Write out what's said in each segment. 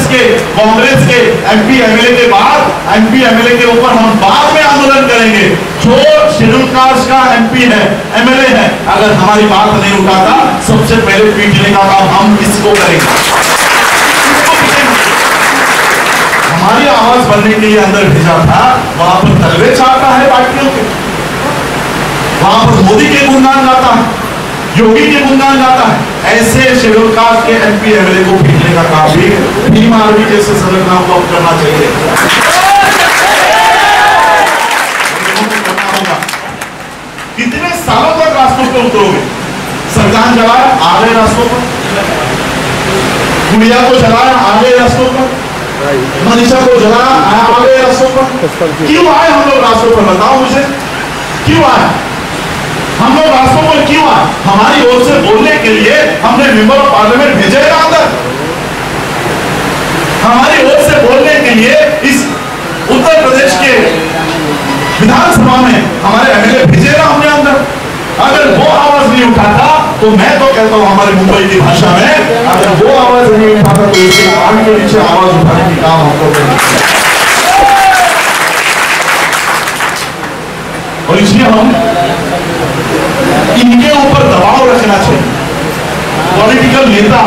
के कांग्रेस के MP MLA के बाद एमपी एमएलए के ऊपर हम बाद में आंदोलन करेंगे। जो शेड्यूल कास्ट का एमपी है एमएलए है, अगर हमारी बात नहीं उठाता सबसे पहले पीटने का काम हम इसको करेंगे। हमारी आवाज बनने के लिए अंदर भेजा था, वहां पर तलवे चाहता है पार्टियों के, वहां पर मोदी के गुणगान गाता है, योगी के गुणगान गाता है। ऐसे शेड्यूल कास्ट के एमपी एमएलए को पीटने का काम भी भीम आर्मी जैसे संगठनों को करना चाहिए। कितने सालों तक रास्तों पर उतरोगे? संविधान जलाया, आ गए रास्तों पर। गुड़िया को जलाया, आ गए रास्तों पर। मनीषा को जलाया, आ गए रास्तों पर। क्यों आए हम लोग रास्तों पर? बताओ मुझे, क्यों आए हम लोग रास्तों पर? क्यों आए? हमारी ओर से बोलने के लिए हमने मेंबर ऑफ पार्लियामेंट भेजे हैं अंदर। हमारी ओर से बोलने के लिए इस उत्तर प्रदेश के विधानसभा में हमारे एमएलए भेजे ना हमने अंदर। अगर वो आवाज नहीं उठाता तो मैं तो कहता हूं हमारे मुंबई की भाषा में, अगर वो आवाज नहीं उठाता तो इसके कान के नीचे आवाज उठाने की काम हमको करना है। और इसलिए हम इनके ऊपर दबाव रखना चाहिए। पॉलिटिकल नेता,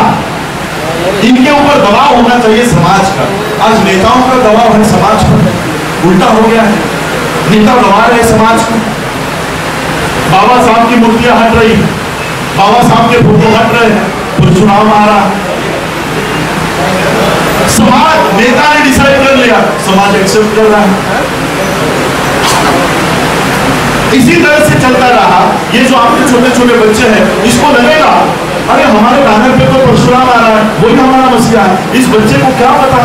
इनके ऊपर दबाव होना चाहिए समाज का। आज नेताओं का दबाव है समाज पर, उल्टा हो गया है। नेता दबा रहे समाज को। बाबा साहब की मूर्तियां हट रही है, बाबा साहब के फोटो हट रहे हैं, तो चुनाव आ रहा है। समाज, नेता ने डिसाइड कर लिया, समाज एक्सेप्ट कर रहा है। इसी तरह से चलता रहा। ये जो आपके छोटे छोटे बच्चे हैं, इसको लगेगा अरे हमारे बैनर पे तो परशुराम आ रहा है, वही हमारा मसीहा है। इस बच्चे को क्या पता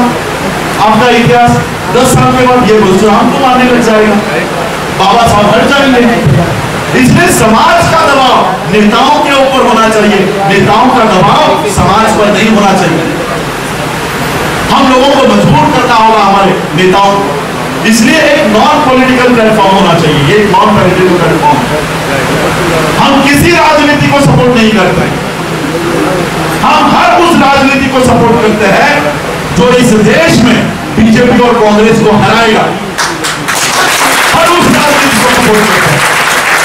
आपका इतिहास? 10 साल के बाद ये परशुराम को मानने लग जाएगा, बाबा साहब हट जाएंगे। इसलिए समाज का दबाव नेताओं के ऊपर होना चाहिए, नेताओं का दबाव समाज पर नहीं होना चाहिए। हम लोगों को मजबूर करना होगा हमारे नेताओं को। इसलिए एक नॉन पॉलिटिकल प्लेटफॉर्म होना चाहिए। ये एक नॉन पॉलिटिकल प्लेटफॉर्म है। हम किसी राजनीति को सपोर्ट नहीं करते, हम हर उस राजनीति को सपोर्ट करते हैं जो इस देश में बीजेपी और कांग्रेस को हराएगा। हर उस राजनीति को सपोर्ट करते हैं।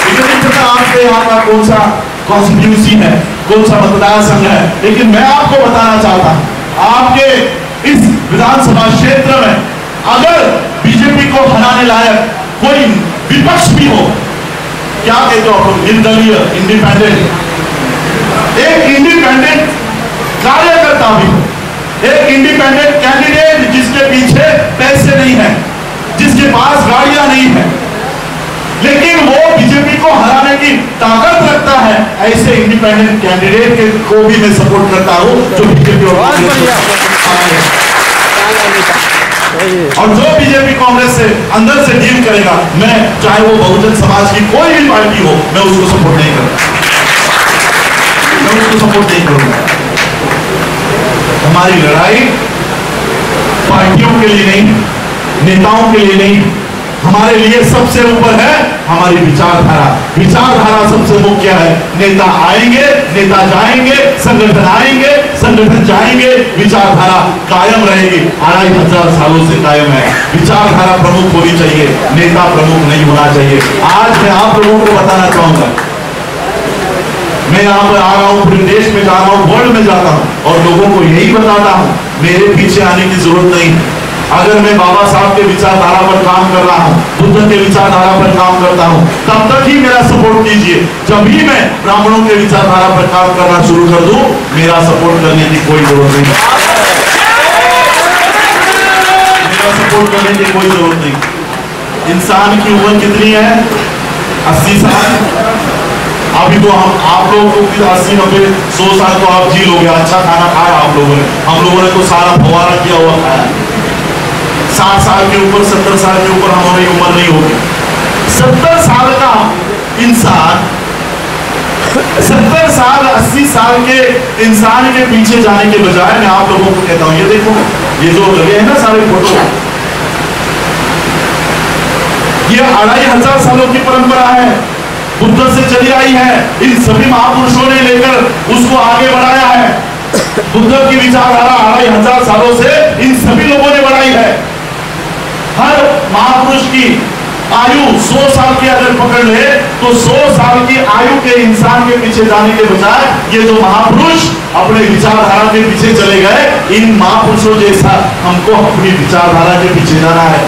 लेकिन नहीं पता आपके यहाँ का कौन सा कॉन्स्टिट्यूंसी है, कौन सा मतदान संघ है, लेकिन मैं आपको बताना चाहता हूं आपके इस विधानसभा क्षेत्र में अगर बीजेपी को हराने लायक कोई विपक्ष भी हो, क्या कहते हो आप लोग? निर्दलीय, इंडिपेंडेंट, एक इंडिपेंडेंट कार्यकर्ता भी हो, एक इंडिपेंडेंट कैंडिडेट जिसके पीछे पैसे नहीं है, जिसके पास गाड़ियां नहीं है, लेकिन वो बीजेपी को हराने की ताकत रखता है, ऐसे इंडिपेंडेंट कैंडिडेट को भी मैं सपोर्ट करता हूं जो बीजेपी और जो बीजेपी कांग्रेस से अंदर से डील करेगा, मैं चाहे वो बहुजन समाज की कोई भी पार्टी हो, मैं उसको सपोर्ट नहीं करूंगा, मैं उसको सपोर्ट नहीं करूंगा। हमारी लड़ाई पार्टियों के लिए नहीं, नेताओं के लिए नहीं, हमारे लिए सबसे ऊपर है हमारी विचारधारा। विचारधारा सबसे मुख्य है। नेता आएंगे, नेता जाएंगे, संगठन आएंगे, संगठन जाएंगे, विचारधारा कायम रहेगी। 2500 सालों से कायम है। विचारधारा प्रमुख होनी चाहिए, नेता प्रमुख नहीं होना चाहिए। आज मैं आप लोगों को बताना चाहूंगा, मैं यहाँ पर आ रहा हूँ, पूरे देश में जा रहा हूँ, वर्ल्ड में जाता हूँ और लोगों को यही बताता हूँ, मेरे पीछे आने की जरूरत नहीं है। अगर मैं बाबा साहब के विचारधारा पर काम कर रहा हूँ, बुद्ध के विचारधारा पर काम करता हूँ, तब तक ही मेरा सपोर्ट कीजिए। जब भी मैं ब्राह्मणों के विचारधारा पर काम करना शुरू कर दूं, मेरा सपोर्ट करने की कोई जरूरत नहीं, मेरा सपोर्ट करने की कोई जरूरत नहीं। इंसान की उम्र कितनी है? 80 साल। अभी तो आप लोगों को 80-90 100 साल तो आप जी लोगे। अच्छा खाना खाया आप लोगों ने, हम लोगों ने तो सारा फवारा किया हुआ खाया। 60 साल के ऊपर, 70 साल के ऊपर हमारी उम्र नहीं होगी। 70 साल का इंसान, 70 साल 80 साल के इंसान के पीछे जाने के बजाय मैं आप लोगों को कहता हूं, ये देखो, ये जो लगे हैं ना सारे फोटो, ये 2500 सालों की परंपरा है, बुद्ध से चली आई है। इन सभी महापुरुषों ने लेकर उसको आगे बढ़ाया है। बुद्ध की विचारधारा 2500 सालों से इन सभी लोगों ने बढ़ाई है। हर महापुरुष की आयु 100 साल की अगर पकड़ ले तो 100 साल की आयु के इंसान के पीछे जाने के बजाय ये जो महापुरुष अपने विचारधारा के पीछे चले गए, इन महापुरुषों जैसा हमको अपनी विचारधारा के पीछे जाना है।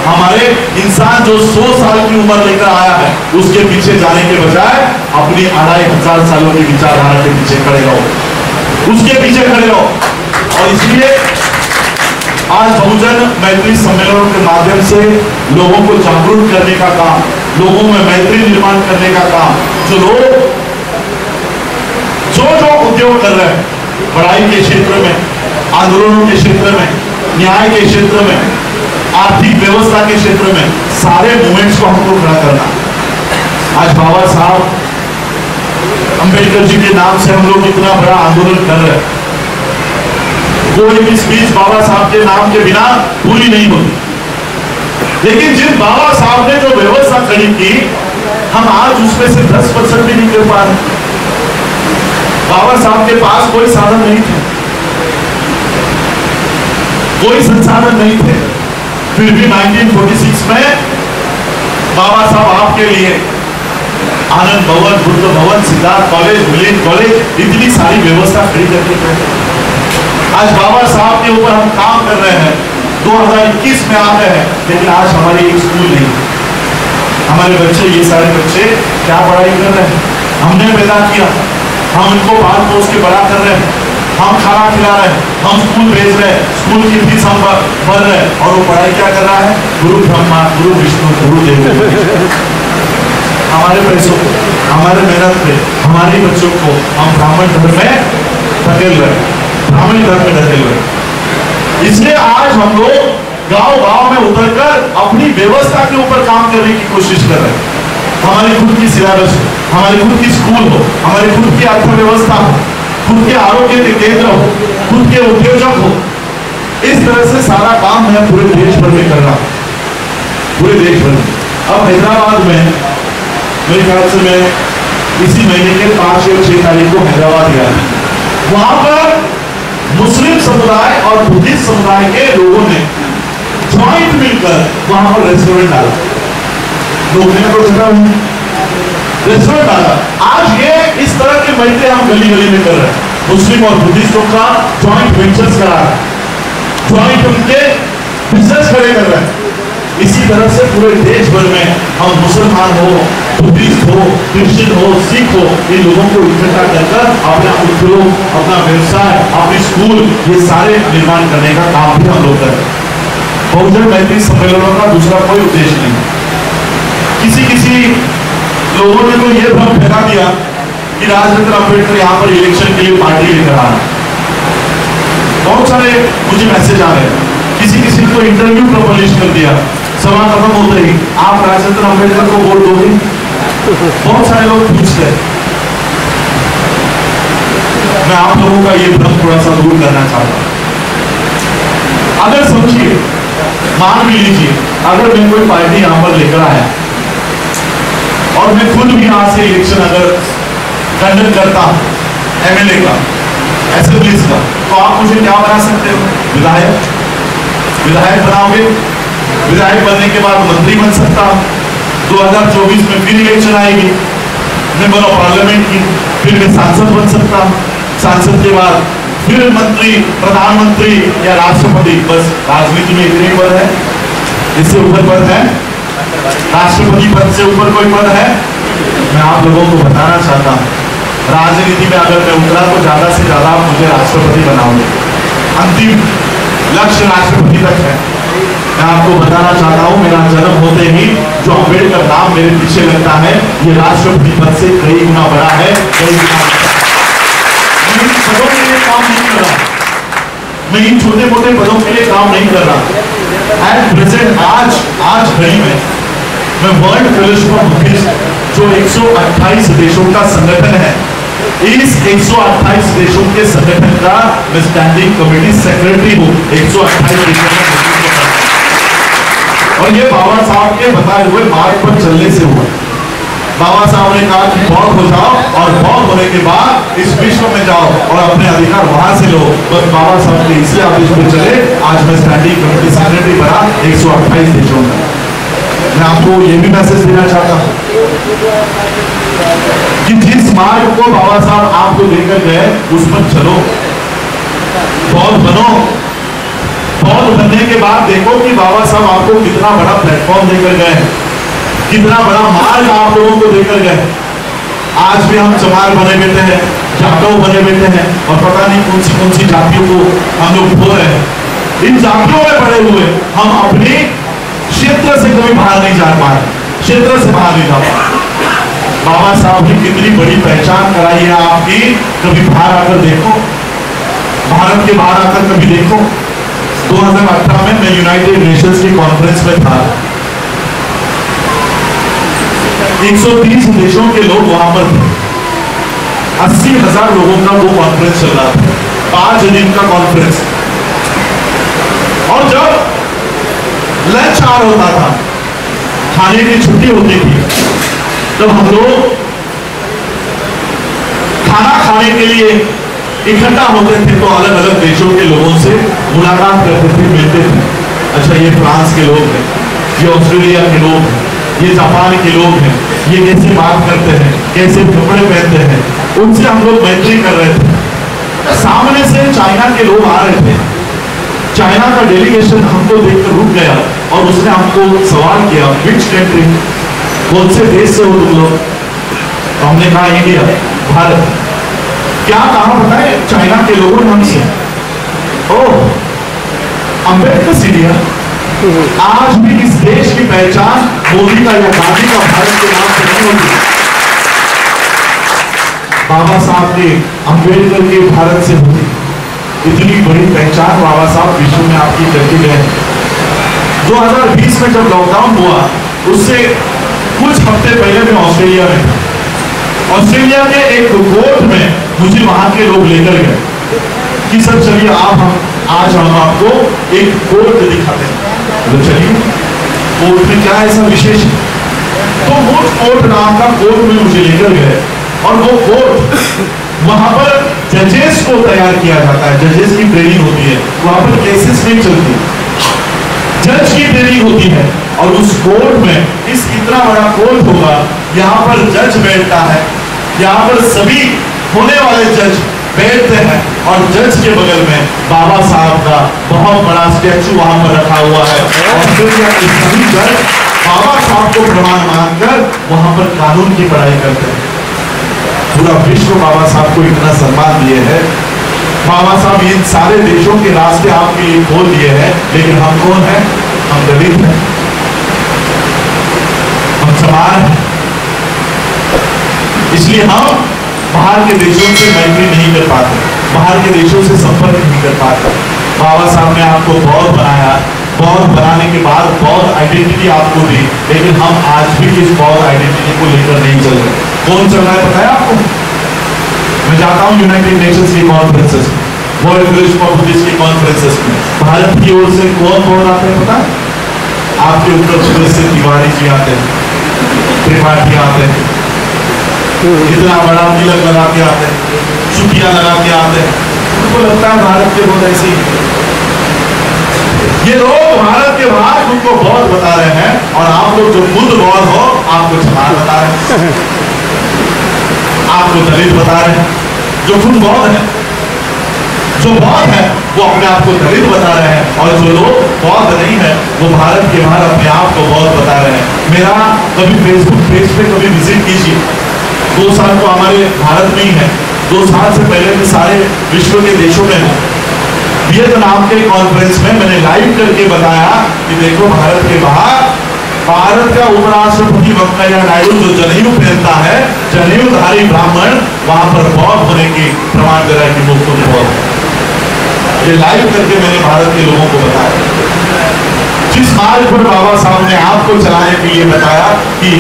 हमारे इंसान जो 100 साल की उम्र लेकर आया है उसके पीछे जाने के बजाय अपनी 2500 सालों की विचारधारा के पीछे खड़े रहो, उसके पीछे खड़े रहो। और इसलिए आज बहुजन मैत्री सम्मेलनों के माध्यम से लोगों को जागरूक करने का काम, लोगों में मैत्री निर्माण करने का काम, जो लोग जो उद्योग कर रहे हैं, पढ़ाई के क्षेत्र में, आंदोलनों के क्षेत्र में, न्याय के क्षेत्र में, आर्थिक व्यवस्था के क्षेत्र में, सारे मूवमेंट्स को हमको खड़ा करना। आज बाबा साहब अंबेडकर जी के नाम से हम लोग इतना बड़ा आंदोलन कर रहे हैं। कोई भी स्पीच बाबा साहब के नाम के बिना पूरी नहीं होती, लेकिन जिन बाबा साहब ने जो व्यवस्था खड़ी की, हम आज उसमें से 10% भी नहीं कर पा रहे। बाबा साहब के पास कोई साधन नहीं थे, कोई संसाधन नहीं थे, फिर भी 1946 में बाबा साहब आपके लिए आनंद भवन, बुद्ध भवन, सिद्धार्थ कॉलेज, मिलिंद कॉलेज, इतनी सारी व्यवस्था खड़ी करके गए। आज बाबा साहब के ऊपर हम काम कर रहे हैं, 2021 में आ गए हैं, लेकिन आज हमारी एक स्कूल नहीं। हमारे बच्चे, ये सारे बच्चे क्या पढ़ाई कर रहे हैं? हमने पैदा किया, हम उनको पाल पोस के बड़ा कर रहे हैं, हम खाना खिला रहे हैं, हम स्कूल भेज रहे हैं, स्कूल की फीस हम भर रहे हैं, और वो पढ़ाई क्या कर रहा है? गुरु ब्रह्मा, गुरु विष्णु, गुरु देव। हमारे पैसों को, हमारे मेहनत पे, हमारे बच्चों को हम ब्राह्मण धर्म में धकेल रहे हैं, ब्राह्मणी धर्म में धकेल रहे हैं। इसलिए आज हम लोग गांव-गांव में उतरकर अपनी व्यवस्था के ऊपर काम करने की कोशिश कर रहे हैं। हमारी खुद की सिलेबस हो, हमारी खुद की स्कूल हो, हमारी खुद की अर्थव्यवस्था हो, खुद के आरोग्य के केंद्र हो, खुद के उद्योजक हो। इस तरह से सारा काम मैं पूरे देश भर में कर रहा हूं, पूरे देश भर में। अब हैदराबाद में मेरे ख्याल से मैं इसी महीने के 5 या 6 तारीख को हैदराबाद गया, वहां पर मुस्लिम समुदाय और बुद्धिस्ट समुदाय के लोगों ने ज्वाइंट मिलकर वहां पर रेस्टोरेंट डाला, लोगों को जगह रेस्टोरेंट डाला। आज ये इस तरह के मैत्री हम गली गली में कर रहे हैं, मुस्लिम और बुद्धिस्टों का ज्वाइंट वेंचर्स करा रहे हैं, ज्वाइंट उनके बिजनेस खड़े कर रहे हैं। इसी तरह से पूरे देश भर में हम मुसलमान हो, बुद्धिस्ट हो, क्रिश्चियन हो, सिख हो, इन लोगों को इकट्ठा कर अपना उद्योग, अपना व्यवसाय, अपनी स्कूल, ये सारे निर्माण करने का काम भी हम लोग कर रहे हैं। बहुजन मैत्री सम्मेलनों का दूसरा कोई उद्देश्य नहीं। किसी लोगों ने तो ये भ्रम फैला दिया कि राजचंद्र अम्बेडकर यहाँ पर इलेक्शन के लिए पार्टी लेकर आ रहे हैं। बहुत सारे मुझे मैसेज आ रहे हैं, किसी को इंटरव्यू पब्लिश कर दिया, सभा खत्म होते ही आप राजचंद्र अम्बेडकर को वोट दोगे? बहुत सारे लोग पूछते हैं। मैं आप लोगों का ये भ्रम थोड़ा सा दूर करना चाहता हूं। अगर समझिए, मान भी लीजिए, अगर मैं कोई पार्टी यहां पर लेकर आया और मैं खुद भी यहां से इलेक्शन अगर कंडक्ट करता हूं, एमएलए का, असेंबलीज का, तो आप मुझे क्या बना सकते हो? विधायक। विधायक बनाओगे, विधायक बनने के बाद मंत्री बन सकता हूं। 2024 में फिर इलेक्शन आएगी, मेंबर ऑफ पार्लियामेंट की, फिर मैं सांसद बन सकता हूं। सांसद के बाद फिर मंत्री, प्रधानमंत्री या राष्ट्रपति। बस राजनीति में इतने पद है, इससे ऊपर पद है? राष्ट्रपति पद से ऊपर कोई पद है? मैं आप लोगों को बताना चाहता हूं, राजनीति में अगर मैं उतरा तो ज्यादा से ज्यादा आप मुझे राष्ट्रपति बनाओगे। अंतिम लक्ष्य राष्ट्रपति तक है। मैं आपको बताना चाहता हूं, मेरा जन्म होते ही जो अम्बेडकर नाम मेरे पीछे लगता है, ये राष्ट्रपति पद से कई गुना बड़ा है, कई गुना। मैं इन पदों के लिए काम नहीं कर रहा, मैं इन छोटे मोटे पदों के लिए काम नहीं कर रहा। एट प्रेजेंट आज घड़ी में मैं वर्ल्ड फेलोशिप ऑफ बुद्धिस्ट, जो 128 देशों का संगठन है, इस 128 देशों के संगठन का मैं स्टैंडिंग कमेटी सेक्रेटरी हूं। 128 देशों का, और ये बाबा साहब के बताए हुए मार्ग पर चलने से हुआ। बाबा साहब ने कहा कि बौद्ध हो जाओ और बौद्ध होने के बाद इस विश्व में जाओ और अपने अधिकार वहां से लो। बस बाबा साहब के इसी आदेश पे चले आज मैं स्टैंडिंग कमेटी सेक्रेटरी बना 128 देशों में। मैं आपको ये भी मैसेज देना चाहता हूं कि जिस मार्ग को बाबा साहब आपको लेकर गए उस पर चलो, बौद्ध बनो। बौद्ध बनने के बाद देखो कि बाबा साहब आपको कितना बड़ा प्लेटफॉर्म देकर गए, कितना बड़ा मार्ग आप लोगों को देकर गए। आज भी हम चमार बने बैठे हैं, जाटव बने बैठे हैं और पता नहीं कौन सी जातियों को हम लोग खो रहे हैं। इन जातियों में पड़े हुए हम अपने क्षेत्र से कभी बाहर नहीं जा पाए, क्षेत्र से बाहर नहीं जा पाए। बाबा साहब ने कितनी बड़ी पहचान कराई है आपकी, कभी बाहर आकर देखो, भारत के बाहर आकर कभी देखो। 2018 में मैं यूनाइटेड नेशंस की कॉन्फ्रेंस में था, 130 देशों के लोग वहां पर थे, 80,000 लोगों का वो कॉन्फ्रेंस चल रहा था, 5 दिन का कॉन्फ्रेंस। और जब लंच आवर होता था, खाने की छुट्टी होती थी, तब हम लोग खाना खाने के लिए इकट्ठा होते थे तो अलग अलग देशों के लोगों से मुलाकात करते थे, मिलते थे। अच्छा, ये फ्रांस के लोग हैं, ये ऑस्ट्रेलिया के लोग हैं, ये जापान के लोग हैं, ये कैसे बात करते हैं, कैसे कपड़े पहनते हैं, उनसे हम लोग मैत्री कर रहे थे। सामने से चाइना के लोग आ रहे थे, चाइना का डेलीगेशन हमको देखकर रुक गया और उसने हमको सवाल किया, विच कंट्री, कौन से देश से हो तुम लोग? तो हमने कहा इंडिया, भारत। क्या कहा बताए चाइना के लोगों ने हमसे? ओह, अम्बेडकर इंडिया। आज भी इस देश की पहचान मोदी का या गांधी का भारत के नाम से नहीं होती। बाबा साहब के, अम्बेडकर के भारत से होती। इतनी बड़ी पहचान बाबा साहब विश्व में आपकी करके गए। 2020 में जब लॉकडाउन हुआ उससे कुछ हफ्ते पहले मैं ऑस्ट्रेलिया में था। ऑस्ट्रेलिया के एक कोर्ट में मुझे वहां के लोग लेकर गए कि सर चलिए आज हम आपको एक कोर्ट दिखाते हैं। तो चलिए, कोर्ट में क्या ऐसा विशेष है? तो वो कोर्ट नाम का कोर्ट में मुझे लेकर गए और वो कोर्ट, वहां पर जजेस को तैयार किया जाता है, जजेस की ट्रेनिंग होती है, वहां पर केसेस नहीं चलती, जज की ट्रेनिंग होती है। और उस कोर्ट में इतना बड़ा कोर्ट होगा, यहाँ पर जज बैठता है, यहाँ पर सभी होने वाले जज बैठते हैं और जज के बगल में बाबा साहब का बहुत बड़ा स्टैचू वहां पर रखा हुआ है। ऑस्ट्रेलिया के सभी जज बाबा साहब को प्रमाण मानकर वहां पर कानून की पढ़ाई करते हैं। पूरा विश्व बाबा साहब को इतना सम्मान दिए है। बाबा साहब इन सारे देशों के रास्ते आपके लिए खोल दिए हैं, लेकिन हम कौन हैं? हम दलित हैं, हम चमार हैं। इसलिए हम बाहर के देशों से मैत्री नहीं कर पाते, बाहर के देशों से संपर्क नहीं कर पाते। बाबा साहब ने आपको बौद्ध बनाया, बौद्ध बनाने के बाद बौद्ध आइडेंटिटी आपको दी, लेकिन हम आज भी इस बौद्ध आइडेंटिटी को लेकर नहीं चल रहे। कौन चल रहा है पता है आपको? मैं जाता हूँ यूनाइटेड नेशंस की कॉन्फ्रेंसेस में, वर्ल्ड विलेज फॉर बुद्धिस्ट की कॉन्फ्रेंसेस में, भारत की ओर से कौन आते हैं पता है? आपके उत्तर प्रदेश से तिवारी जी आते हैं, त्रिपाठी आते हैं, इतना बड़ा तिलक लगा के आते हैं, चुटिया लगा के आते हैं। उनको लगता है भारत के लोग ऐसे ही। ये लोग भारत के बाहर उनको बौद्ध बता रहे हैं और आप लोग जो खुद बौद्ध हो आपको चमार बता रहे हैं, आपको दलित बता रहे हैं। जो खुद बौद्ध है, जो बौद्ध है वो अपने आप को दलित बता रहे हैं और जो लोग बौद्ध नहीं है वो भारत के बाहर अपने आप को बौद्ध बता रहे हैं। मेरा कभी फेसबुक पेज पे कभी विजिट कीजिए। 2 साल तो हमारे भारत में ही है, 2 साल से पहले मैं सारे विश्व के देशों में हूँ। वियतनाम के कॉन्फ्रेंस में मैंने लाइव करके बताया कि देखो भारत के बाहर भारत का उपराष्ट्रपति वेंकैया नायडू जो जनेऊ पहनता है, जनेऊधारी ब्राह्मण, वहां पर बौद्ध होने की प्रमाण कर रहा है कि वो खुद बौद्ध है। ये लाइव करके मैंने भारत के लोगों को बताया। जिस मार्ग पर बाबा साहब ने आपको चलाने के लिए बताया कि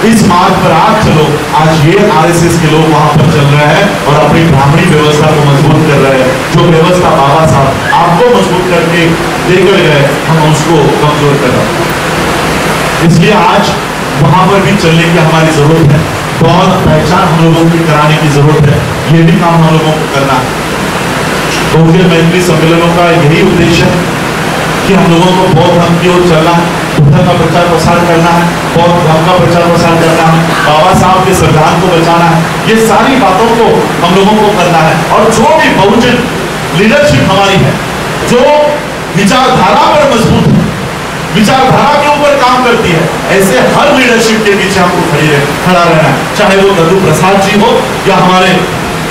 इस मार्ग पर आप चलो, आज ये आरएसएस के लोग वहां पर चल रहे हैं और अपनी ब्राह्मणी व्यवस्था को मजबूत कर रहे हैं। जो व्यवस्था बाबा साहब आपको मजबूत करके देकर गए, हम उसको कमजोर कर रहे हैं। इसलिए आज वहां पर भी चलने की हमारी जरूरत है। बहुत पहचान हम लोगों की कराने की जरूरत है, ये भी काम हम लोगों को करना है। बहुजन मैत्री सम्मेलनों का यही उद्देश्य है कि हम लोगों को बौद्ध धर्म की ओर चलना है, बुद्ध का प्रचार प्रसार करना है, बौद्ध धर्म का प्रचार प्रसार करना है, बाबा साहब के संविधान को बचाना है। ये सारी बातों को हम लोगों को करना है। और जो भी बहुजन लीडरशिप हमारी है, जो विचारधारा पर मजबूत है, विचारधारा के ऊपर काम करती है, ऐसे हर लीडरशिप के पीछे हमको खड़ा रहना है। चाहे वो कद्दू प्रसाद जी हो या हमारे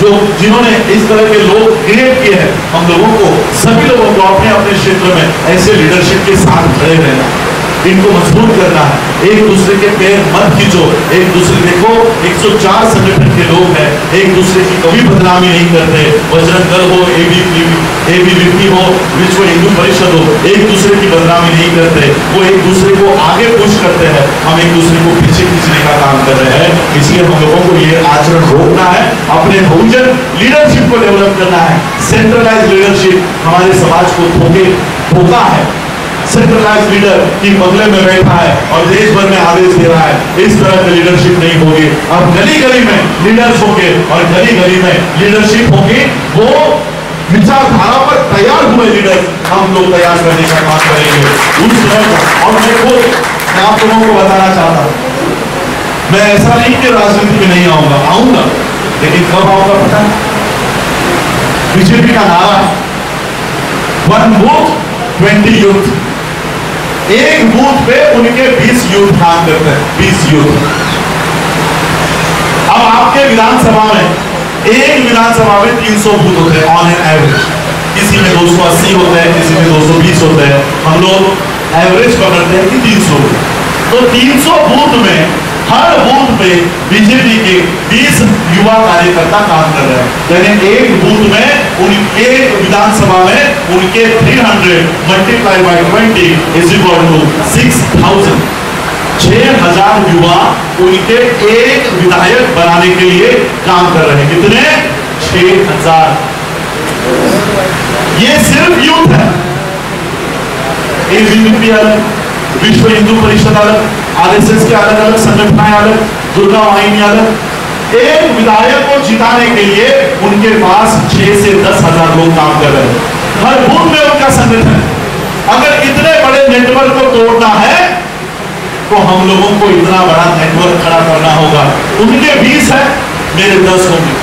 जो जिन्होंने इस तरह के लोग क्रिएट किए हैं, हम लोगों को, सभी लोगों को अपने अपने क्षेत्र में ऐसे लीडरशिप के साथ खड़े रहना है, इनको मजबूत करना है। एक दूसरे के पैर मत खींचो, एक दूसरे, देखो 104 संगठन के लोग हैं, एक दूसरे की कभी बदनामी नहीं करते। बजरंग दल हो, एबीवीपी हो, विश्व हिंदू परिषद हो, एक दूसरे की बदनामी नहीं करते, वो एक दूसरे को आगे पुश करते हैं, हम एक दूसरे को पीछे खींचने का काम कर रहे हैं। इसलिए हम लोगों को ये आचरण रोकना है, अपने बहुजन लीडरशिप को डेवलप करना है। सेंट्रलाइज लीडरशिप हमारे समाज को धोखा है। सेंट्रलाइज लीडर की बगले में बैठा है और देश भर में आदेश दे रहा है, इस तरह की लीडरशिप नहीं होगी। अब गली गली में लीडर्स होंगे और गली गली में लीडरशिप होगी, वो विचारधारा पर तैयार हुए लीडर हम लोग तैयार करने का काम करेंगे उस तरह का। और मैं आप लोगों को बताना चाहता हूं, मैं ऐसा नहीं कि राजनीति में नहीं आऊंगा, लेकिन कब आऊंगा पता है? बीजेपी का नारा है 1 बूथ 20 यूथ, एक बूथ पे उनके 20 यूथ काम करते हैं, 20 यूथ। अब आपके विधानसभा में, एक विधानसभा में 300 बूथ होते हैं ऑन एन एवरेज, किसी में 280 होते हैं, किसी में 220 होते हैं, हम लोग एवरेज पकड़ते हैं कि 300। तो 300 बूथ में हर बूथ पे बीजेपी के 20 युवा कार्यकर्ता काम कर रहे हैं। यानी एक बूथ में एक विधानसभा में उनके 300 multiply by 20 is equal to 6000। 6000 युवा उनके एक विधायक बनाने के लिए काम कर रहे हैं। कितने? 6000। ये सिर्फ यूथ है। एबीवीपी अलग, विश्व हिंदू परिषद अलग, आरएसएस के अलग अलग संगठन अलग, दुर्गा वाहिनी अलग। एक विधायक को जिताने के लिए उनके पास 6 से 10,000 लोग काम कर रहे हैं, हर बूथ में उनका संगठन। अगर इतने बड़े नेटवर्क को तोड़ना है तो हम लोगों को इतना बड़ा नेटवर्क खड़ा करना होगा। उनके 20 है, मेरे 10 होंगे।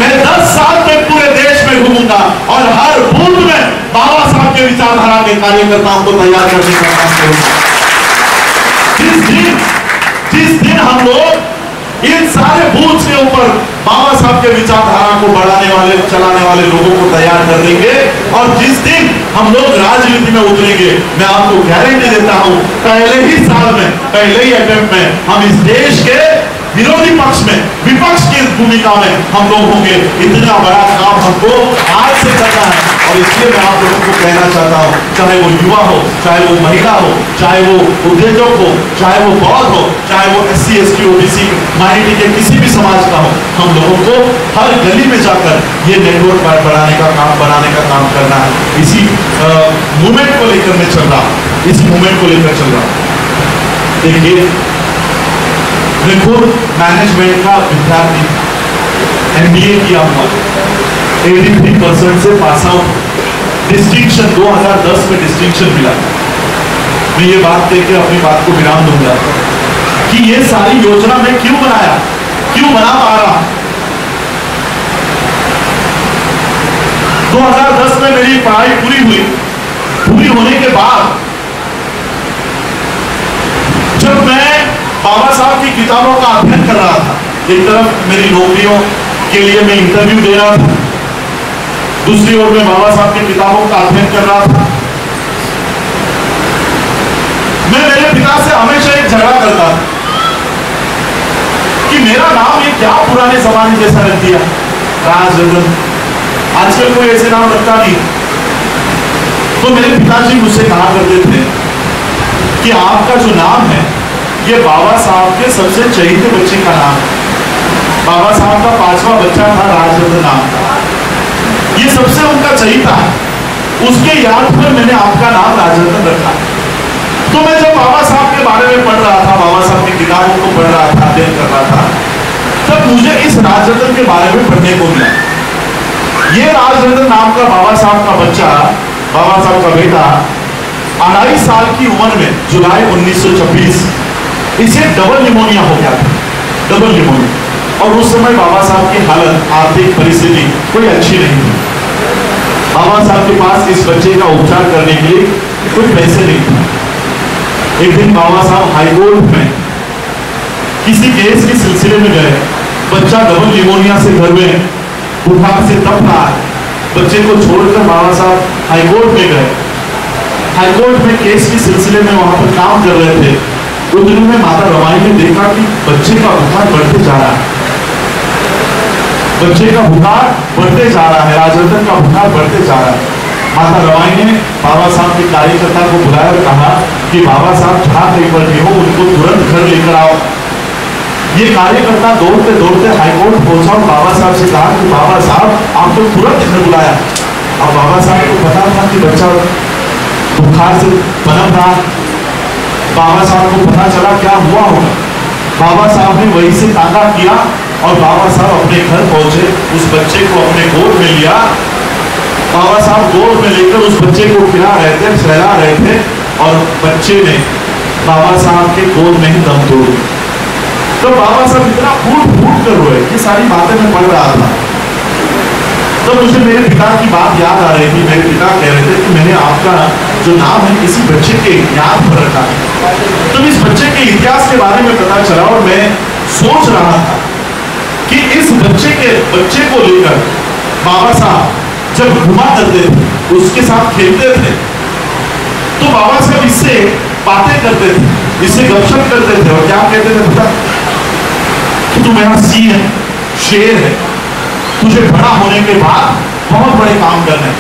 मैं 10 साल तक पूरे देश में घूमूंगा और हर बूथ में बाबा साहब के विचारधारा के कार्यकर्ताओं को तैयार करने का काम करूंगा। जिस दिन हम लोग इन सारे बूथ के ऊपर बाबा साहब के विचारधारा को बढ़ाने वाले, चलाने वाले लोगों को तैयार कर देंगे, और जिस दिन हम लोग राजनीति में उतरेंगे, मैं आपको गारंटी देता हूं, पहले ही साल में, पहले ही अटेम्प्ट में हम इस देश के विरोधी पक्ष में, विपक्ष की भूमिका में हम लोग होंगे। इतना बड़ा काम हमको आज से करना है। और इसलिए मैं आप लोगों को कहना चाहता हूं, चाहे वो युवा हो, चाहे वो महिला हो, चाहे वो उद्योजक हो, चाहे वो बौद्ध हो, चाहे वो SC ST OBC माइनॉरिटी के किसी भी समाज का हो, हम लोगों को हर गली में जाकर ये नेटवर्क बढ़ाने का काम, बनाने का काम करना है। इसी मूवमेंट को लेकर मैं चल रहा हूं, इस मूवमेंट को लेकर चल रहा हूं। देखिए, मैं खुद मैनेजमेंट का विद्यार्थी, MBA किया हुआ, 83% से पास आउट, डिस्टिंक्शन 2010 में डिस्टिंक्शन मिला। मैं ये बात देकर अपनी बात को विराम दूंगा कि ये सारी योजना मैं क्यों बनाया, क्यों बना पा रहा। 2010 में मेरी पढ़ाई पूरी हुई। पूरी होने के बाद जब मैं बाबा साहब की किताबों का अध्ययन कर रहा था, एक तरफ मेरी नौकरियों के लिए मैं इंटरव्यू दे रहा था, दूसरी ओर मैं बाबा साहब की किताबों का अध्ययन कर रहा था। मैं मेरे पिता से हमेशा एक झगड़ा करता था कि मेरा नाम ये क्या पुराने जमाने जैसा रख दिया, राजरतन। आजकल कोई ऐसे नाम रखता नहीं। तो मेरे पिताजी मुझसे कहा करते थे कि आपका जो नाम है ये बाबा साहब के सबसे चहेते बच्चे का नाम है। बाबा साहब का 5वां बच्चा था राजरतन नाम, ये सबसे उनका चहेता है। उसके याद पर मैंने आपका नाम राजरतन रखा। तो मैं जब बाबा साहब के बारे में पढ़ रहा था, बाबा साहब की किताबों को पढ़ रहा था, अध्ययन कर रहा था, तब मुझे इस राजरतन के बारे में पढ़ने को मिला। ये राजरतन नाम का बाबा साहब का बच्चा, बाबा साहब का बेटा 2.5 साल की उम्र में जुलाई 1926 इसे डबल निमोनिया हो गया था, डबल निमोनिया। और उस समय बाबा साहब की हालत, आर्थिक परिस्थिति कोई अच्छी नहीं थी। बाबा साहब के पास इस बच्चे का उपचार करने के लिए कोई पैसे नहीं थे। एक दिन बाबा साहब हाईकोर्ट में किसी केस के सिलसिले में गए। बच्चा डबल निमोनिया से घर में बुखार से तप रहा है। बच्चे को छोड़कर बाबा साहब हाईकोर्ट में गए। हाईकोर्ट में केस के सिलसिले में वहां पर काम कर रहे थे। उतने में माता रमाई ने देखा कि बच्चे का बुखार बढ़ते जा रहा है, बच्चे का बुखार बढ़ते जा रहा है, राजरतन का बुखार बढ़ते जा रहा है। माता रमाई ने बाबा साहब के कार्यकर्ता को बुलाया और कहा कि बाबा साहब जहां कहीं बैठे हो उनको तुरंत घर लेकर आओ। ये कार्यकर्ता दौड़ते दौड़ते हाईकोर्ट पहुंचा और बाबा साहब से कहा कि बाबा साहब आपको तुरंत घर बुलाया। अब बाबा साहब को पता था कि बच्चा बुखार से पनप रहा। बाबा साहब को पता चला क्या हुआ होगा। बाबा साहब ने वहीं से ताका किया और बाबा साहब अपने घर पहुंचे। उस बच्चे को अपने गोद में लिया। बाबा साहब गोद में लेकर उस बच्चे को खिला रहे थे, सहला रहे थे और बच्चे ने बाबा साहब के गोद में ही दम तोड़ दिया। तो बाबा साहब इतना फूट फूट कर रोए। ये सारी बातें मैं पढ़ रहा था। तो मुझे मेरे पिता की बात याद आ रही थी। मेरे पिता कह रहे थे कि मैंने आपका जो नाम है किसी बच्चे के याद पर रखा है। तो इस बच्चे के इतिहास के बारे में पता चला और मैं सोच रहा था कि इस बच्चे को लेकर बाबा साहब जब घुमा करते थे, उसके साथ खेलते थे, तो बाबा साहब इससे बातें करते थे, इससे गपशप करते थे और क्या कहते थे पता? कि तू मेरा सिंह है, शेर है, तुझे बड़ा होने के बाद बहुत बड़े काम करने,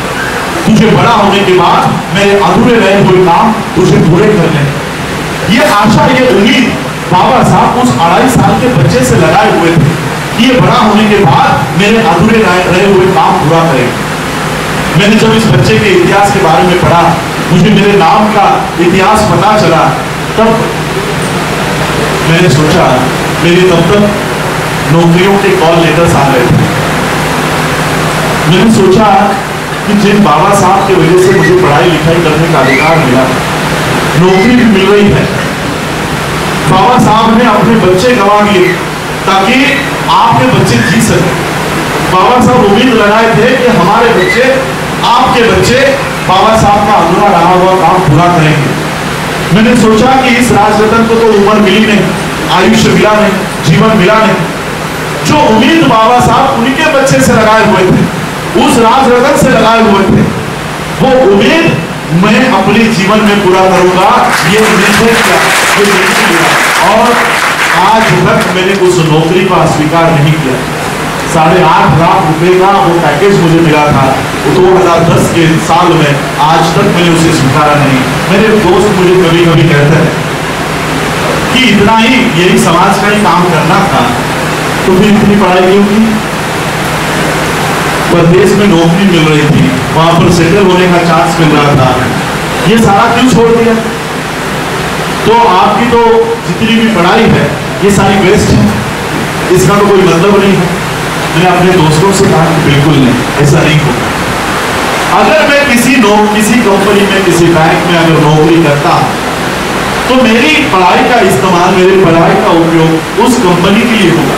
तुझे बड़ा होने के बाद मेरे अधूरे रहे हुए काम तुझे पूरे करने। ये आशा, ये उम्मीद बाबा साहब उस 2.5 साल के बच्चे से लगाए हुए थे कि ये बड़ा होने के बाद मेरे अधूरे रहे हुए काम पूरा करेगा। मैंने जब इस बच्चे के इतिहास के बारे में पढ़ा, मुझे मेरे नाम का इतिहास पता चला, तब मैंने सोचा, मेरे तब तक नौकरियों के कॉल लेटर्स आ रहे थे। मैंने सोचा कि जिन बाबा साहब की वजह से मुझे पढ़ाई लिखाई करने का अधिकार मिला, नौकरी भी मिल रही है, बाबा साहब ने अपने बच्चे गंवा दिए ताकि आपके बच्चे जी सके। बाबा साहब उम्मीद लगाए थे कि हमारे बच्चे, आपके बच्चे बाबा साहब का अधूरा रहा हुआ काम पूरा करेंगे। मैंने सोचा कि इस राजरतन को तो उम्र मिली नहीं, आयुष्य मिला नहीं, जीवन मिला नहीं। जो उम्मीद बाबा साहब उनके बच्चे से लगाए हुए थे, उस राजरतन से लगाए हुए थे, वो उम्मीद मैं अपने जीवन में पूरा करूंगा, ये निश्चय किया, ये निश्चय किया। और आज तक मैंने उस नौकरी को अस्वीकार नहीं किया। 8.5 लाख रुपए का वो पैकेज मुझे मिला था 2010 के साल में, आज तक मैंने उसे स्वीकारा नहीं। मेरे दोस्त मुझे कभी कभी कहते हैं कि इतना ही, यही समाज का ही काम करना था, तो फिर इतनी पढ़ाई क्यों की? प्रदेश में नौकरी मिल रही थी, वहां पर सेटल होने का चांस मिल रहा था, ये सारा क्यों छोड़ दिया? तो आपकी तो जितनी भी पढ़ाई है ये सारी वेस्ट है, इसका तो कोई मतलब नहीं है। मैंने अपने दोस्तों से कहा कि बिल्कुल नहीं, ऐसा नहीं होगा। अगर मैं किसी कंपनी में, किसी बैंक में अगर नौकरी करता तो मेरी पढ़ाई का इस्तेमाल, मेरी पढ़ाई का उपयोग उस कंपनी के लिए होगा,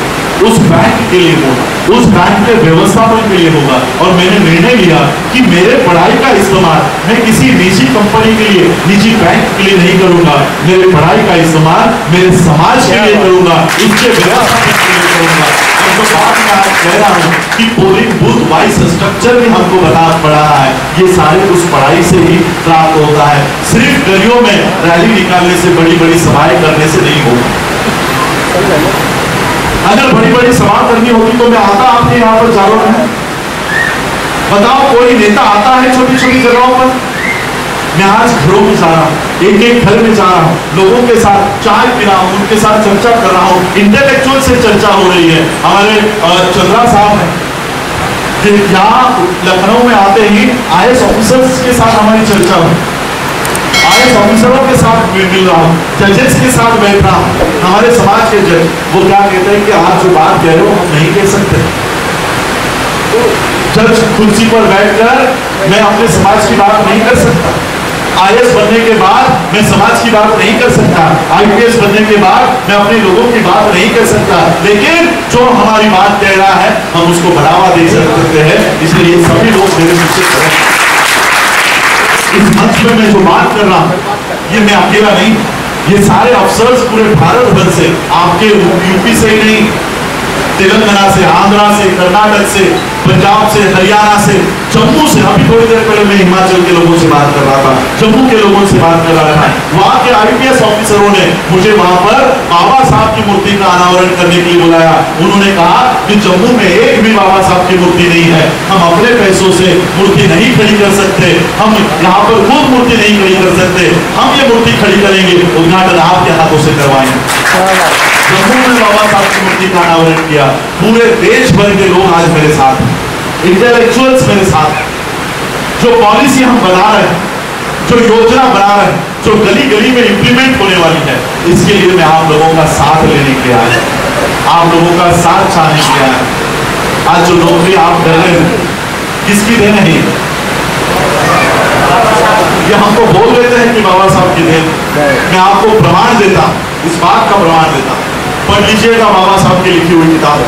उस बैंक के लिए होगा, उस बैंक के व्यवस्थापन के लिए होगा। और मैंने निर्णय लिया कि मेरे पढ़ाई का इस्तेमाल मैं किसी निजी कंपनी के लिए, निजी बैंक के लिए नहीं करूंगा। मेरे पढ़ाई का इस्तेमाल मेरे समाज के लिए करूंगा, उसके व्यवस्थापन के लिए करूंगा। और तो बात मैं आज कह रहा हूं कि पोलिंग बूथ वाइज स्ट्रक्चर भी हमको पढ़ा है, ये सारे उस पढ़ाई से ही प्राप्त होता है। सिर्फ गलियों में रैली निकालने से, बड़ी बड़ी सभाएं करने से नहीं होगा। अगर बड़ी बड़ी सभा करनी होती तो मैं आता आपके यहाँ पर चारों में। बताओ, कोई नेता आता है छोटी छोटी जगहों पर? मैं आज घरों में जा रहा हूँ, एक एक घर में जा रहा हूँ, लोगों के साथ चाय पी रहा हूँ, उनके साथ चर्चा कर रहा हूँ, इंटेलेक्चुअल से चर्चा हो रही है। हमारे चंद्रा साहब हैं, यहाँ लखनऊ में आते ही IAS ऑफिसर्स के साथ हमारी चर्चा हुई। IAS ऑफिसरों के साथ मिल रहा हूँ, जजेस के साथ बैठ रहा हूँ, हमारे समाज के जज, वो क्या कहते हैं कि आप जो बात कह रहे हो हम नहीं कह सकते। जज कुर्सी पर बैठकर मैं अपने समाज की बात नहीं कर सकता। IAS बनने के बाद मैं समाज की बात नहीं कर सकता। IPS बनने के बाद मैं अपने लोगों की बात नहीं कर सकता। लेकिन जो हमारी बात कह रहा है हम उसको बढ़ावा दे सकते हैं। इसलिए सभी लोग मेरे मुझसे करें। इस मंच में मैं जो बात कर रहा हूं ये मैं अकेला नहीं, ये सारे अफसर्स पूरे भारत भर से, आपके यूपी से ही नहीं, तेलंगाना से, आंध्रा से, कर्नाटक से, पंजाब से, हरियाणा से, जम्मू से, अभी थोड़ी देर पहले मैं हिमाचल के लोगों से बात कर रहा था, जम्मू के लोगों से बात कर रहा था। वहां के IPS ऑफिसरों ने मुझे वहां पर बाबा साहब की मूर्ति का अनावरण करने के लिए बुलाया। उन्होंने कहा कि जम्मू में एक भी बाबा साहब की मूर्ति नहीं है, हम अपने पैसों से मूर्ति नहीं खड़ी कर सकते, हम यहाँ पर खुद मूर्ति नहीं खड़ी कर सकते, हम ये मूर्ति खड़ी करेंगे, उद्घाटन आपके हाथों से करवाएंगे। जम्मू में बाबा साहब की मूर्ति का अनावरण किया। पूरे देश भर के लोग आज मेरे साथ हैं, इंटेलेक्चुअल्स मेरे साथ हैं। जो पॉलिसी हम बना रहे हैं, जो योजना बना रहे हैं, जो गली गली में इंप्लीमेंट होने वाली है, इसके लिए मैं आप लोगों का साथ लेने के लिए आया, आप लोगों का साथ चाहने के लिए आया। आज जो नौकरी आप कर रहे हैं किसकी देन है? ये हमको बोल देते हैं कि बाबा साहब की देन। मैं आपको प्रमाण देता, इस बात का प्रमाण देता। पढ़ लीजिएगा बाबा साहब की लिखी हुई किताब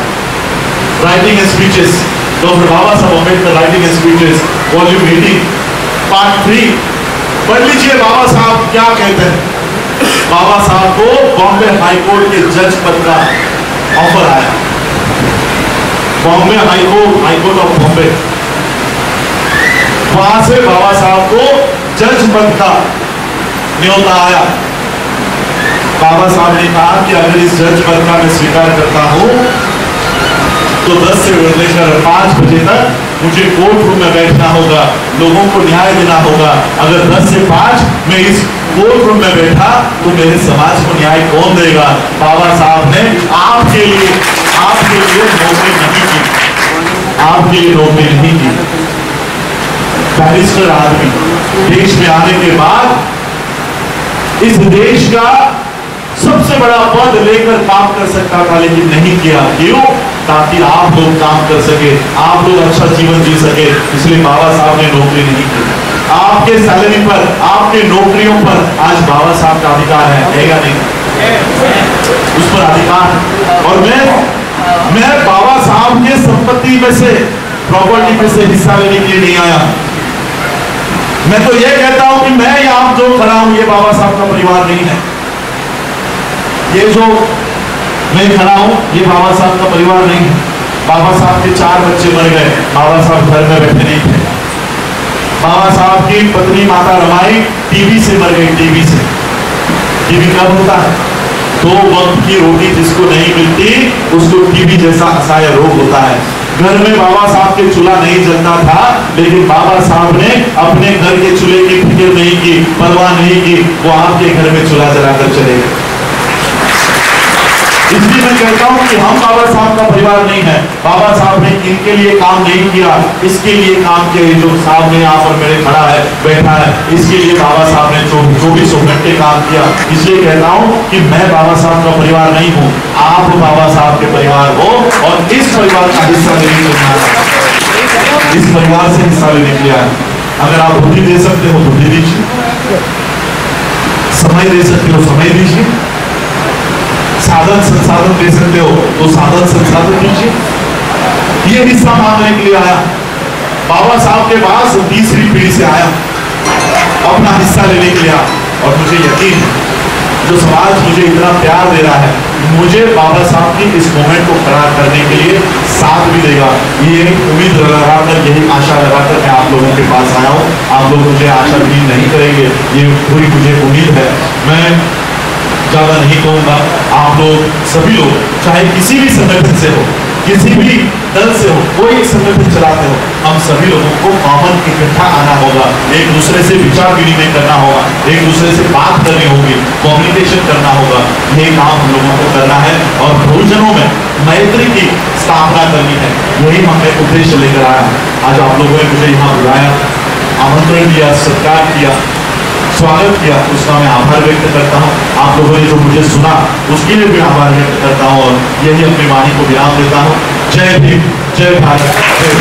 writing and speeches, doctor Baba Saheb Ambedkar writing and speeches volume 18 part 3 पढ़ लीजिए। बाबा साहब क्या कहते हैं? बाबा साहब को बॉम्बे हाई कोर्ट के जज पद का ऑफर आया। Bombay high court of Bombay, वहां से बाबा साहब को जज पद का न्योता आया। बाबा साहब ने कहा कि अगर इस जज पद का मैं स्वीकार करता हूं तो 10 से लेकर 5 बजे तक मुझे कोर्ट रूम में बैठना होगा, लोगों को न्याय देना होगा। अगर 10 से 5 मैं इस कोर्ट रूम में बैठा तो मेरे समाज को न्याय कौन देगा? बाबा साहब ने आपके लिए नौकरी नहीं की, आपके लिए नौकरी नहीं की। बैरिस्टर आदमी देश में आने के बाद इस देश का सबसे बड़ा पद लेकर काम कर सकता था, लेकिन नहीं किया। क्यों? ताकि आप लोग काम कर सके, आप लोग अच्छा जीवन जी सके। इसलिए बाबा साहब ने नौकरी नहीं की। आपके सैलरी पर, आपके नौकरियों पर आज बाबा साहब का अधिकार है या नहीं? उस पर अधिकार। और मैं बाबा साहब के संपत्ति में से, प्रॉपर्टी में से हिस्सा लेने के लिए नहीं आया। मैं तो ये कहता हूं कि मैं यहाँ जो खड़ा हूं ये बाबा साहब का परिवार नहीं है। ये जो मैं खड़ा हूं ये बाबा साहब का परिवार नहीं है। बाबा साहब के 4 बच्चे मर गए, बाबा साहब घर में बैठे नहीं थे। बाबा साहब की पत्नी माता रमाई टीबी से मर गई। टीबी से, टीबी कब होता है? 2 वक्त की रोटी जिसको नहीं मिलती उसको टीबी जैसा असहाय रोग होता है। घर में बाबा साहब के चूल्हा नहीं जलता था, लेकिन बाबा साहब ने अपने घर के चूल्हे की फिक्र नहीं की, परवाह नहीं की, वो आपके घर में चूल्हा जलाकर चले गए। इसलिए मैं कहता हूं कि हम बाबा साहब का परिवार नहीं है। बाबा साहब ने इनके लिए काम नहीं किया, इसके लिए काम किया। जो साहब ने यहाँ पर मेरे खड़ा है, बैठा है, इसके लिए बाबा साहब ने 24 घंटे काम किया। इसलिए कहता हूं कि मैं बाबा साहब का परिवार नहीं हूं, आप बाबा साहब के परिवार हो और इस परिवार का हिस्सा लेने के लिए, इस परिवार से हिस्सा लेने के लिए आए। अगर आप बुद्धि दे सकते हो बुद्धि दीजिए, समय दे सकते हो समय दीजिए, साधन संसाधन दे सकते हो तो साधन संसाधन दीजिए। ये हिस्सा मांगने के लिए आया। बाबा साहब के पास तीसरी पीढ़ी से आया, अपना हिस्सा लेने के लिए आया। और मुझे यकीन है जो समाज मुझे इतना प्यार दे रहा है, मुझे बाबा साहब की इस मूवमेंट को खड़ा करने के लिए साथ भी देगा। ये उम्मीद लगाकर, यही आशा लगाकर मैं आप लोगों के पास आया हूँ। आप लोग मुझे आशा भी नहीं करेंगे, ये पूरी मुझे उम्मीद है। मैं ज्यादा नहीं कहूंगा। आप लोग सभी लोग चाहे किसी भी संगठन से हो, किसी भी दल से हो, कोई एक संगठन चलाते हो, हम सभी लोगों को कॉमन इकट्ठा आना होगा, एक दूसरे से विचार विनिमय करना होगा, एक दूसरे से बात करनी होगी, कम्युनिकेशन करना होगा। ये काम हम लोगों को करना है और बहुजनों में मैत्री की स्थापना करनी है। यही हमने उद्देश्य लेकर आया। आज आप लोगों ने मुझे यहाँ बुलाया, आमंत्रण दिया, सत्कार किया, स्वागत किया उसका मैं आभार व्यक्त करता हूँ। आप लोगों ने जो मुझे सुना उसके लिए भी आभार व्यक्त करता हूँ और यही अपनी वाणी को विराम देता हूँ। जय भीम, जय भारत, जय